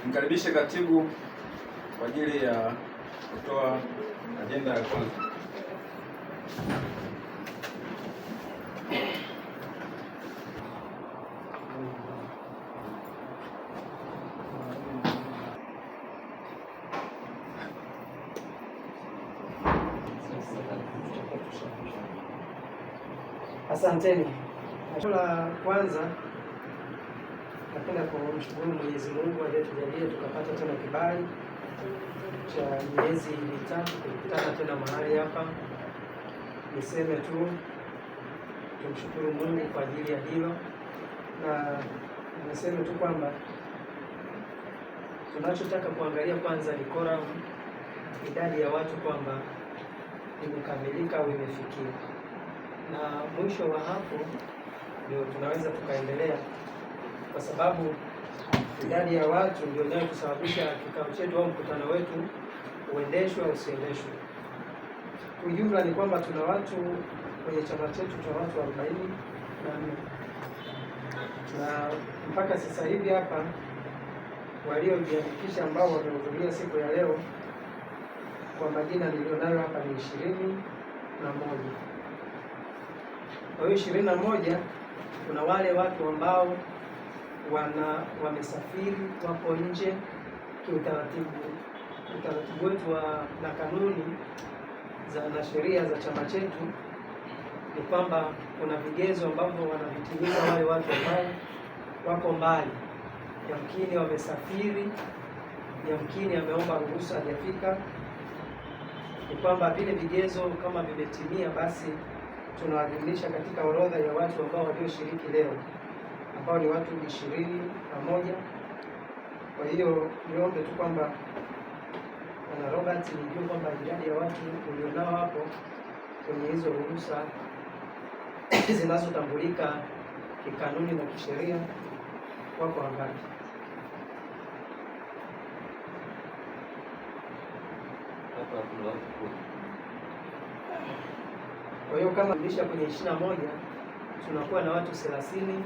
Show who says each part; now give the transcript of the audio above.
Speaker 1: Nimkaribishe katibu kwa ajili ya kutoa ajenda ya kwanza.
Speaker 2: Asanteni. La kwanza napenda kumshukuru Mwenyezi Mungu aliyetujalia tukapata tena kibali cha miezi mitatu kukutana tena mahali hapa. Niseme tu tumshukuru Mungu kwa ajili ya hilo, na niseme tu kwamba tunachotaka kuangalia kwanza ni quorum, idadi ya watu kwamba imekamilika au imefikia, na mwisho wa hapo ndio tunaweza tukaendelea, kwa sababu idadi ya watu ndio inayotusababisha kikao chetu au mkutano wetu uendeshwe au usiendeshwe. Kwa jumla ni kwamba tuna watu kwenye chama chetu, tuna watu 44 na mpaka sasa hivi hapa waliojiandikisha ambao wamehudhuria siku ya leo kwa majina nilionayo hapa ni 21. Kwa hiyo 21 kuna wale watu ambao wamesafiri, wako nje kiutaratibu. Utaratibu wetu na kanuni na sheria za chama chetu ni kwamba kuna vigezo ambavyo wanavitimiza wale watu ambao wako mbali, yamkini wamesafiri, yamkini ameomba ruhusa hajafika. Ni kwamba vile vigezo kama vimetimia, basi tunawadhimisha katika orodha ya watu ambao walioshiriki leo, ambao ni watu 21. Kwa hiyo niombe tu kwamba Bwana Robert, nijue kwamba idadi ya watu ulionao hapo kwenye hizo ruhusa zinazotambulika kikanuni na kisheria wako wangapi? Kwa hiyo kama tulisha kwenye 21 tunakuwa na watu 31.